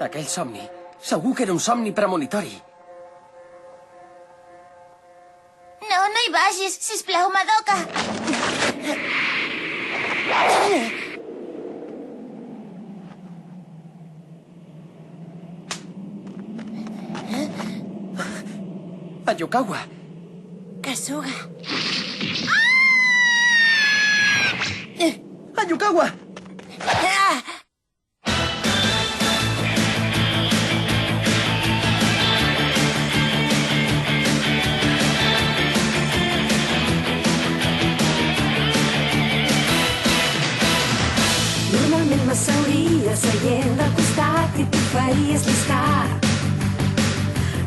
Aquell somni. Segur que era un somni premonitori. No, no hi vagis, sisplau, Madoka. Ayokawa. Kasuga. Ayokawa! Ah! Normalment m'asseuria seient al costat i tu faries lliscar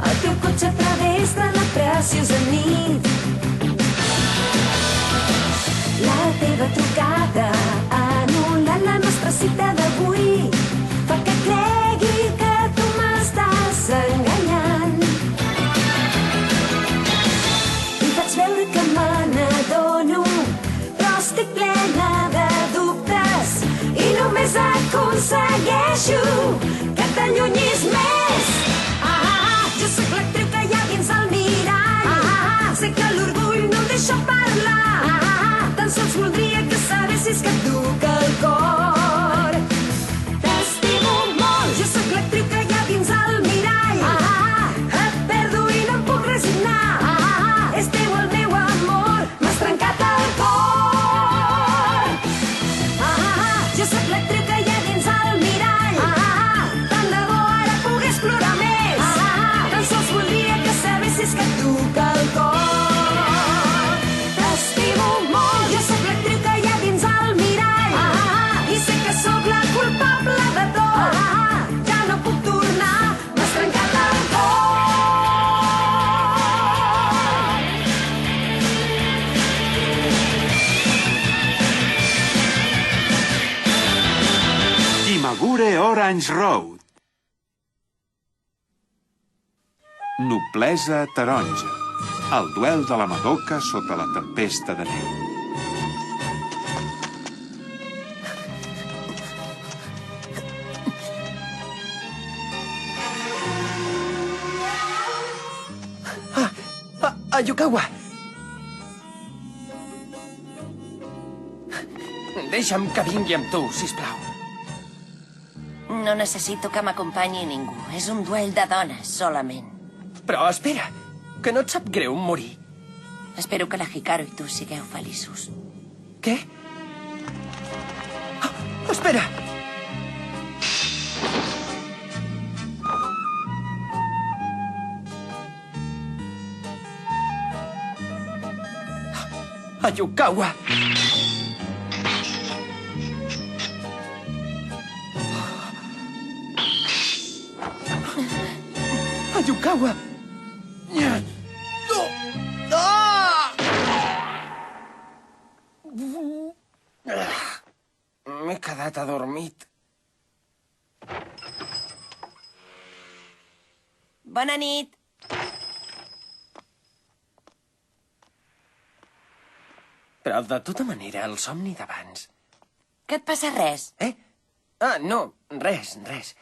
el teu cotxe a través de la preciosa nit. La teva trucada anul·lant la nostra cita d'avui fa que cregui que tu m'estàs enganyant. I faig veure que me n'adono, però estic plena de dubtes i només aconsegueixo que t'allunyis més. Jo sóc l'actriu que hi ha dins el mirall. Sé que l'orgull no em deixa parlar. Tan sols voldria que sabessis que et duc el cor. T'estimo molt. Jo sóc l'actriu que hi ha dins el mirall. Et perdo i no em puc resignar. És teu el meu amor. M'has trencat el cor. Jo sóc l'actriu que hi ha dins el mirall. Tant de bo ara pogués plorar més. Tan sols voldria que sabessis que et duc el cor. T'estimo molt. Jo sóc l'actriu que hi ha dins el mirall. I sé que sóc la culpable de tot. Ja no puc tornar. M'has trencat el cor. Imagure Orange Road. Noblesa taronja. El duel de la Madoka sota la tempesta de neu. Ayokawa! Deixa'm que vingui amb tu, sisplau. No necessito que m'acompanyi ningú. És un duel de dones, solament. Però espera, que no et sap greu morir. Espero que la Hikaru i tu sigueu feliços. Què? Espera! Ayokawa! Ayokawa! M'he quedat adormit. Bona nit. Però de tota manera, el somni d'abans... Que et passa res? No, res, res.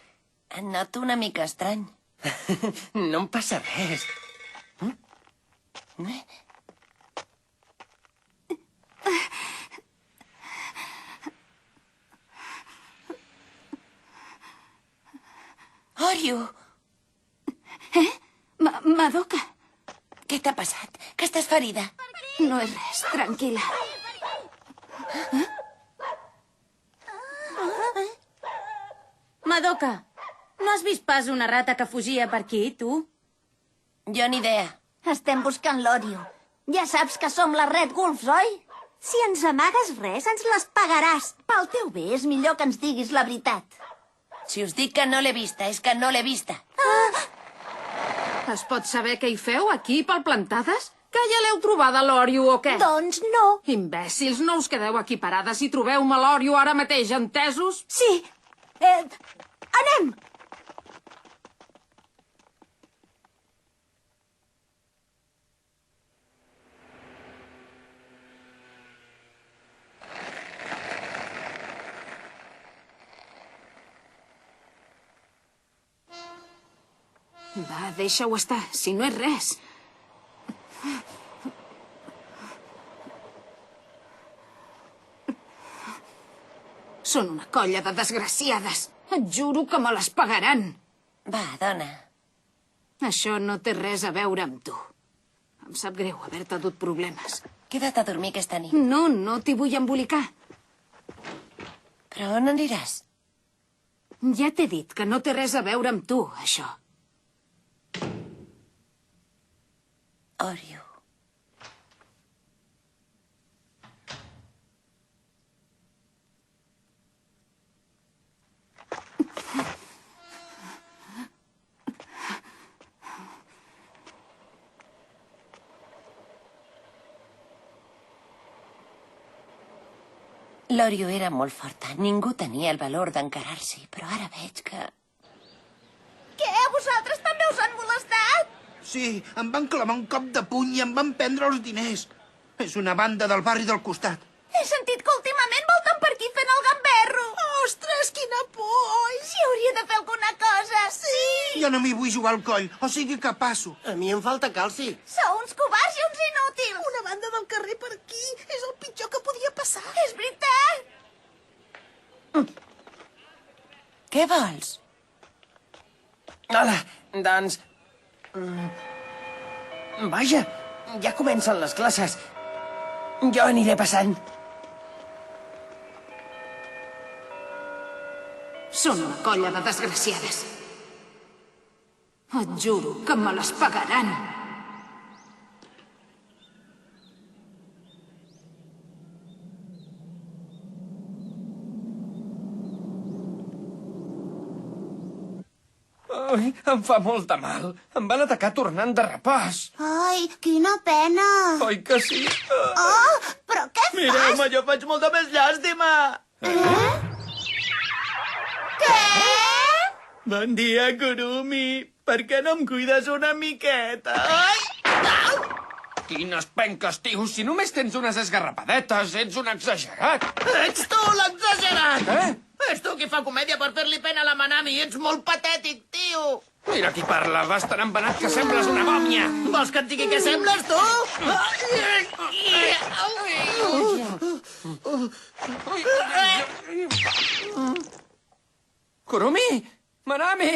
Et noto una mica estrany. No em passa res. Oryu! Madoka, Què t'ha passat? Que estàs ferida? no és res, tranquil·la. Madoka, no has vist pas una rata que fugia per aquí, tu? Jo ni idea. Estem buscant l'Oryu. Ja saps que som les Red Wolves, oi? Si ens amagues res, ens les pagaràs. Pel teu bé és millor que ens diguis la veritat. Si us dic que no l'he vista, és que no l'he vista. Es pot saber què hi feu aquí, pel Plantades? Que ja l'heu trobada, l'Oryu, o què? Doncs no. Imbècils, no us quedeu aquí parades i trobeu-me l'Oryu ara mateix, entesos? Sí. Anem. Va, deixa-ho estar, si no és res. Són una colla de desgraciades. Et juro que me les pagaran. Va, dona. Això no té res a veure amb tu. Em sap greu haver-te dut problemes. Queda't a dormir aquesta nit. No, no t'hi vull embolicar. Però on aniràs? Ja t'he dit que no té res a veure amb tu, això. Orio. L'Orio era molt forta. Ningú tenia el valor d'encarar-s'hi, però ara veig que... Què? A vosaltres també us han molestat? Sí, em van clavar un cop de puny i em van prendre els diners. És una banda del barri del costat. He sentit que últimament volten per aquí fent el gamberro. Ostres, quina por, oi? Si hauria de fer alguna cosa. Sí! Jo no m'hi vull jugar al coll, o sigui que passo. A mi em falta calci. Sou uns covards i uns inútils. Una banda del carrer per aquí és el pitjor que podia passar. És veritat. Què vols? Hola, doncs... Vaja, ja comencen les classes. Jo aniré passant. Són una colla de desgraciades. Et juro que me les pagaran. Ai, em fa molt de mal. Em van atacar tornant de repòs. Ai, quina pena. Oi que sí? Oh, però què fas? Mireu-me, jo faig molta més llàstima. Què? Bon dia, Kurumi. Per què no em cuides una miqueta? Ai! Quines penques, tio! Si només tens unes esgarrapadetes, ets un exagerat. Ets tu l'exagerat! Eh? És tu qui fa comèdia per fer-li pena a la Manami. Ets molt patètic, tio. Mira qui parla, vas tan embenat que sembles una mòmia. Vols que et digui què sembles, tu? Kurumi! Manami!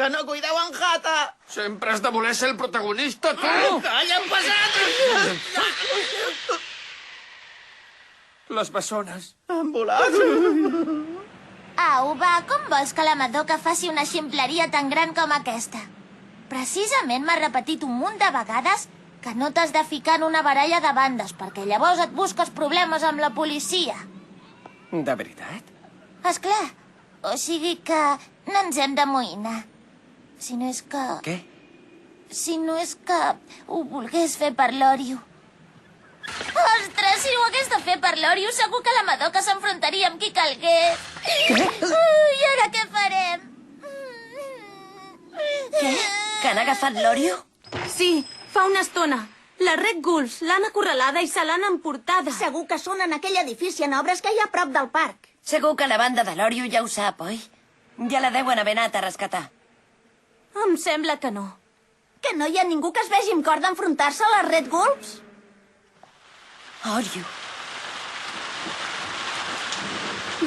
Que no cuideu en Hata. Sempre has de voler ser el protagonista, tu! Calla, pesat! Les bessones. Han volat. Au, va, com vols que la Madoka faci una ximpleria tan gran com aquesta? Precisament m'ha repetit un munt de vegades que no t'has de ficar en una baralla de bandes, perquè llavors et busques problemes amb la policia. De veritat? Esclar, o sigui que no ens hem d'amoïnar. Si no és que... Què? Si no és que ho volgués fer per l'Orio. Ostres, si ho hagués de fer per l'Orio, segur que la Madoka s'enfrontaria amb qui calgués. Què? I ara què farem? Què? Que han agafat l'Orio? Sí, fa una estona. La Red Gulfs l'han acorralada i se l'han emportada. Segur que són en aquell edifici en obres que hi ha a prop del parc. Segur que la banda de l'Orio ja ho sap, oi? Ja la deuen haver anat a rescatar. Em sembla que no. Que no hi ha ningú que es vegi amb cor d'enfrontar-se a les Red Gulfs? Orio.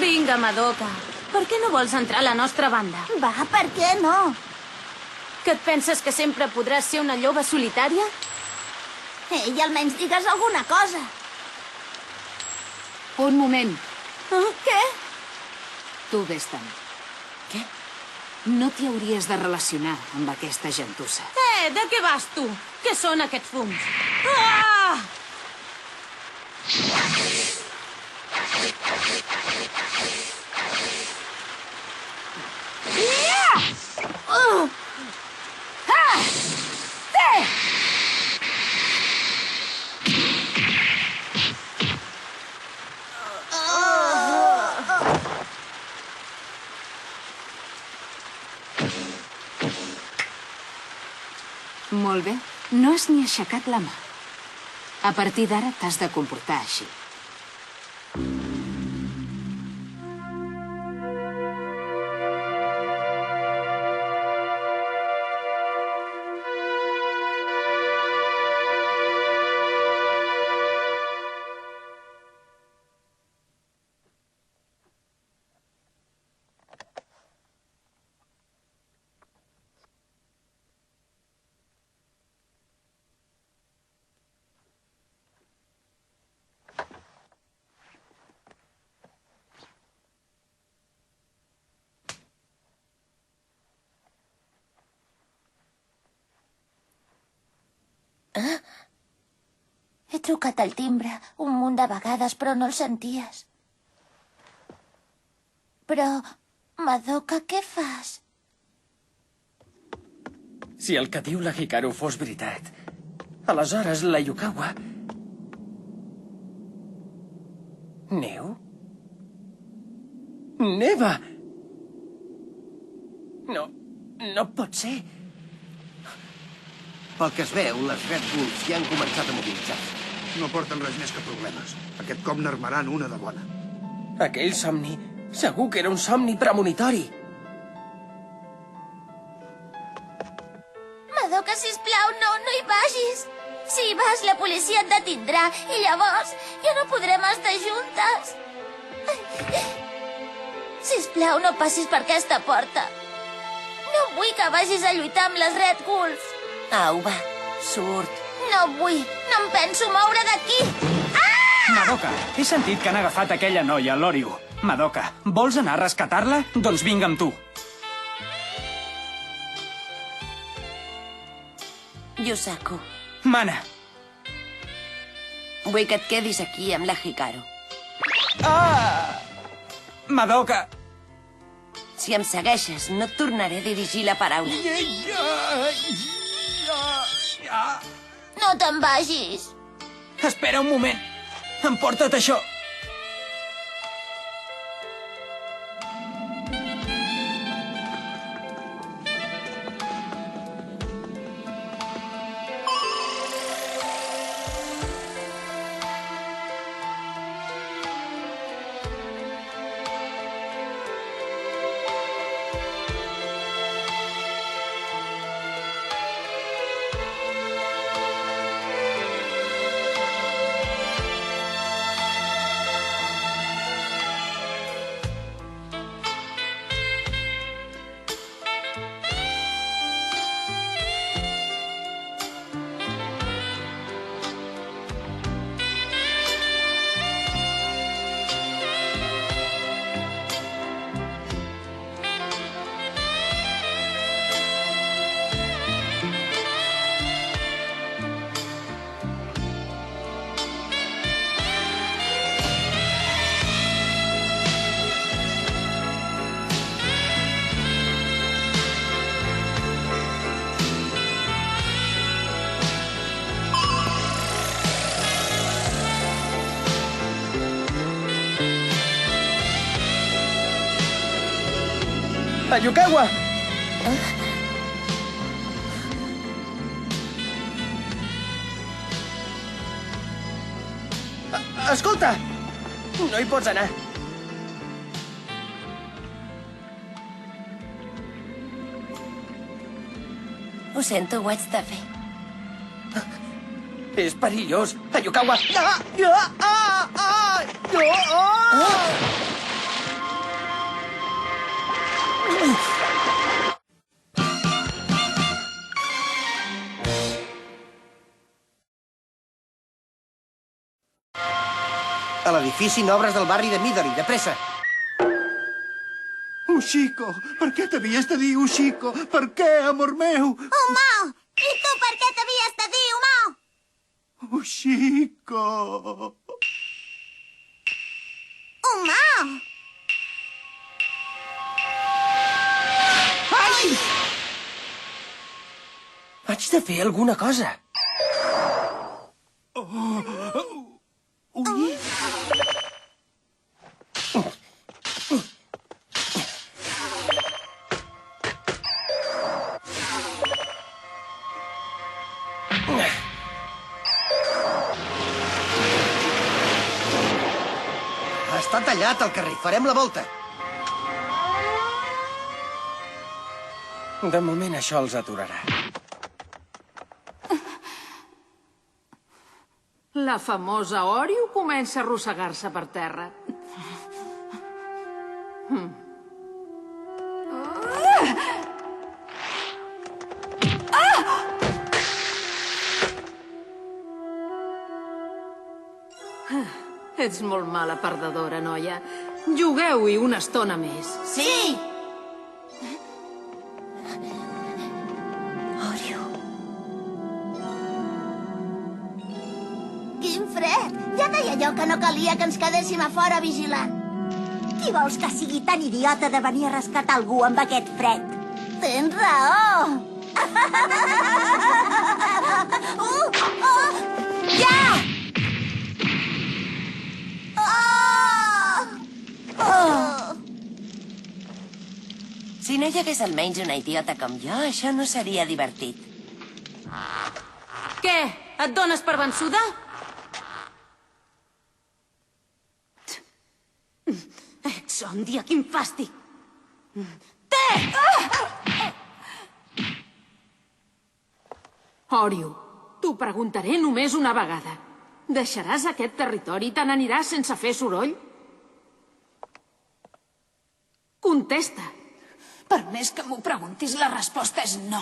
Vinga, Madoka. Per què no vols entrar a la nostra banda? Va, per què no? Que et penses que sempre podràs ser una lloba solitària? Ei, almenys digues alguna cosa. Un moment. Què? Tu vés-te'n. Què? No t'hi hauries de relacionar amb aquesta gentussa. De què vas, tu? Què són aquests fums? Ah! Molt bé. No has ni aixecat la mà. A partir d'ara t'has de comportar així. He trucat al timbre un munt de vegades, però no el senties. Però, Madoka, què fas? Si el que diu la Hikaru fos veritat, aleshores la Yukawa... Neu? Neva! No pot ser. Pel que es veu, les Red Bulls ja han començat a mobilitzar-se. No porten res més que problemes. Aquest cop n'armaran una de bona. Aquell somni, segur que era un somni premonitori. Madoka, sisplau, no hi vagis. Si hi vas, la policia et detindrà i llavors ja no podrem estar juntes. Sisplau, no passis per aquesta porta. No vull que vagis a lluitar amb les Red Ghouls. Au, va, surt. No vull, no em penso moure d'aquí. Madoka, he sentit que han agafat aquella noia, l'Oryu. Madoka, vols anar a rescatar-la? Doncs vinga amb tu. Yusaku, Mana. vull que et quedis aquí amb la Hikaru. Madoka. Si em segueixes, no et tornaré a dirigir la paraula. No te'n vagis. Espera un moment. Emporta't això. Ayukawa! Escolta! No hi pots anar. Ho sento, ho haig de fer. És perillós. Ayukawa! A l'edifici Nobres del barri de Midori, de pressa. Ushiko, per què t'havies de dir Ushiko? Per què, amor meu? Humà! I tu per què t'havies de dir humà? Ushiko... Humà! Ai! Haig de fer alguna cosa. Està tallat el carrer. Farem la volta. De moment això els aturarà. La famosa Oryu comença a arrossegar-se per terra. Ets molt mala perdedora, noia. Jugueu-hi una estona més. Sí! Oryu. que no calia que ens quedéssim a fora vigilant. Qui vols que sigui tan idiota de venir a rescatar algú amb aquest fred? Tens raó. Ja! Si no hi hagués almenys una idiota com jo, això no seria divertit. Què? Et dones per vençuda? Exòndia, quin fàstic! Orio, t'ho preguntaré només una vegada. Deixaràs aquest territori i te n'aniràs sense fer soroll? Contesta. Per més que m'ho preguntis, la resposta és no.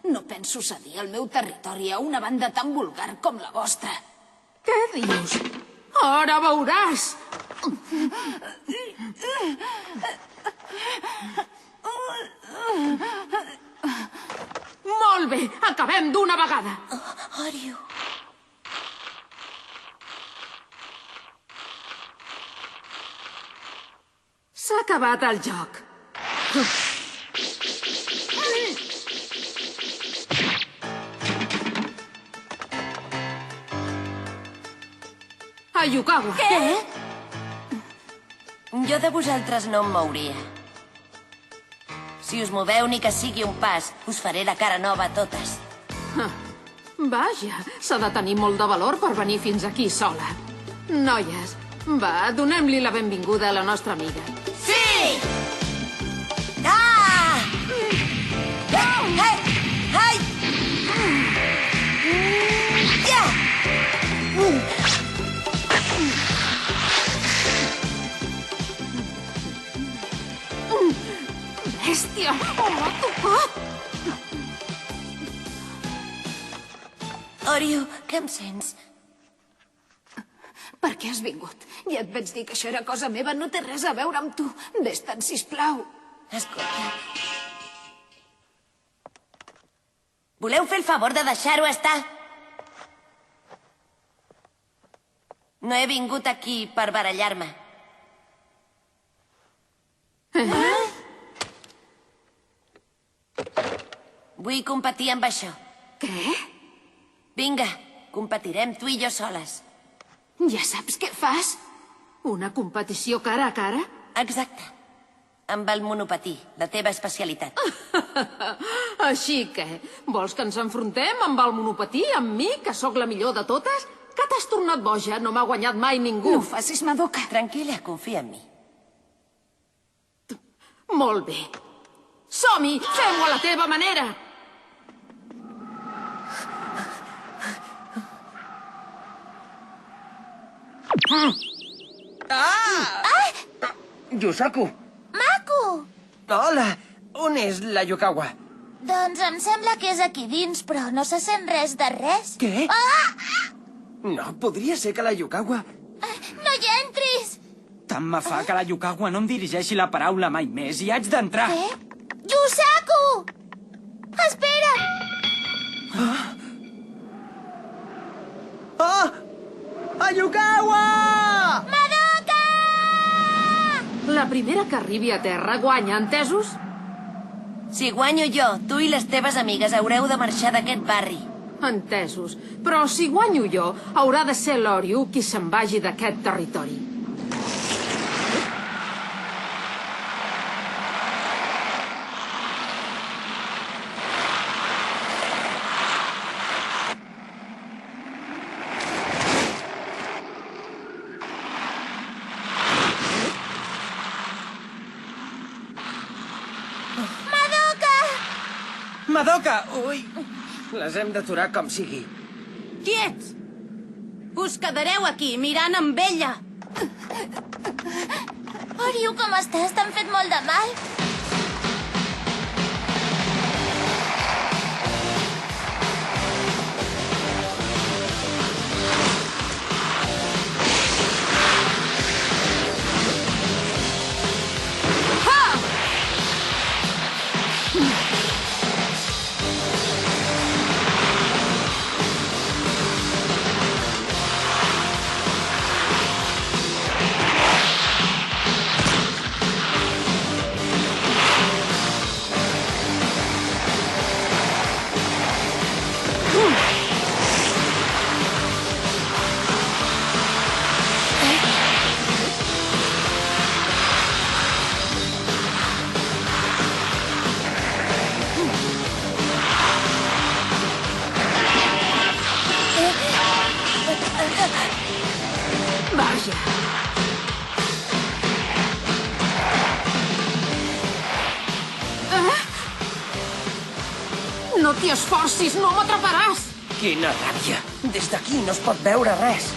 No penso cedir el meu territori a una banda tan vulgar com la vostra. Què dius? Ara veuràs! Molt bé, acabem d'una vegada. Orio. S'ha acabat el joc. Ayukawa. Què? Jo de vosaltres no em mouria. Si us moveu ni que sigui un pas, us faré la cara nova a totes. Vaja, s'ha de tenir molt de valor per venir fins aquí sola. Noies, va, donem-li la benvinguda a la nostra amiga. Sí! Ah! Ai! Ai! Ja! Bèstia! Oh, m'ha tocat! Orio, què em sents? Per què has vingut? Ja et vaig dir que això era cosa meva, no té res a veure amb tu. Vés-te'n, sisplau. Escolta. Voleu fer el favor de deixar-ho estar? No he vingut aquí per barallar-me. Vull competir amb això. Què? Vinga, competirem tu i jo soles. Ja saps què fas? Una competició cara a cara? Exacte. Amb el monopatí, la teva especialitat. Així que, vols que ens enfrontem amb el monopatí, amb mi, que sóc la millor de totes? Que t'has tornat boja? No m'ha guanyat mai ningú. No ho facis, Madoka. Tranquil·la, confia en mi. Molt bé. Som-hi! Fem-ho a la teva manera! Yusaku! Maco! Hola! On és la Yukawa? Doncs em sembla que és aquí dins, però no se sent res de res. Què? Ah! No, podria ser que la Yukawa... No hi entris! Tant me fa que la Yukawa no em dirigeixi la paraula mai més i haig d'entrar. Què? Yusaku! Espera! Oh! Ayukawa! Madoka! La primera que arribi a terra guanya, entesos? Si guanyo jo, tu i les teves amigues haureu de marxar d'aquest barri. Entesos. Però si guanyo jo, haurà de ser l'Oryu qui se'n vagi d'aquest territori. Madoka! Ui! Les hem d'aturar com sigui. Quiets! Us quedareu aquí, mirant amb ella. Oryu, com estàs? T'han fet molt de mal? No t'hi esforcis, no m'atraparàs! Quina ràbia! Des d'aquí no es pot veure res.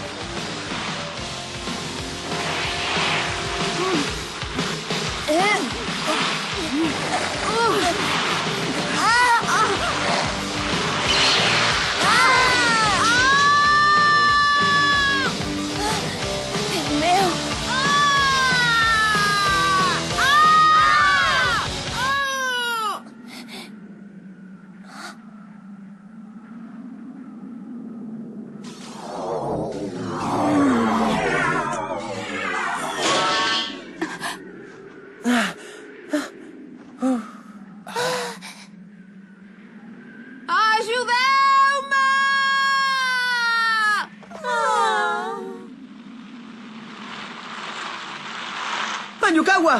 Déu meu! Ajudeu-me! Mayukawa!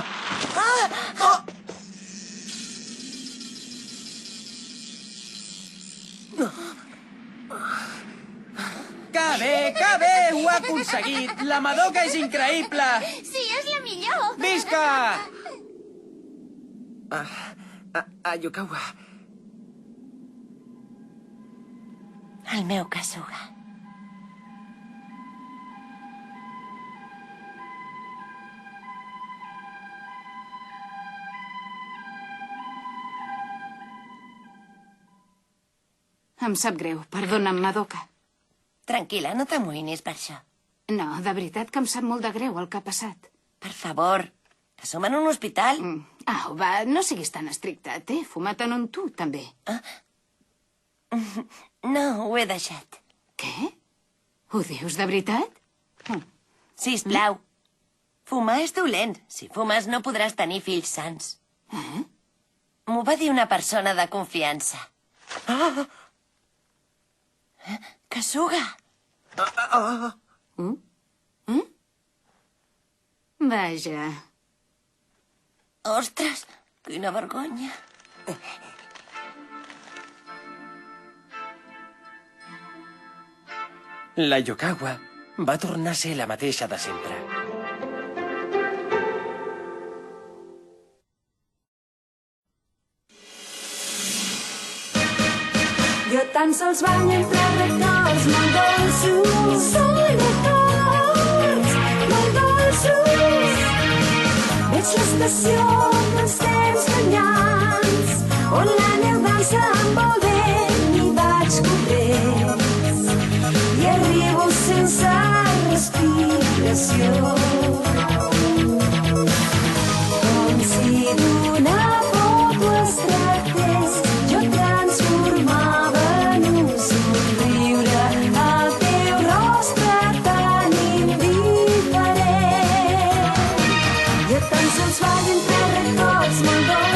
Que bé, ho ha aconseguit! La Madoka és increïble! Sí, és la millor! Visca! Ayukawa... El meu Kasuga. Em sap greu, perdona'm, Madoka. Tranquil·la, no t'amoïnis per això. No, de veritat que em sap molt de greu el que ha passat. Per favor, que som en un hospital. Au, va, no siguis tan estricta. T'he fumat en un tu, també. No, ho he deixat. Què? Ho dius de veritat? Sisplau. Fumar és dolent. Si fumes no podràs tenir fills sants. M'ho va dir una persona de confiança. Kasuga! Vaja. Ostres, quina vergonya. La Yokawa va tornar a ser la mateixa de sempre. Jo tan sols banyo entre records molt dolços. Són records molt dolços. Veig l'estació dels temps llunyans on la neu dansa amb el vent i vaig corrents i arribo sense respiració. Com si d'una foto es tractés, jo transformava en un somriure el teu rostre tan indiferent. Jo tan sols vaig entre records molt dolços.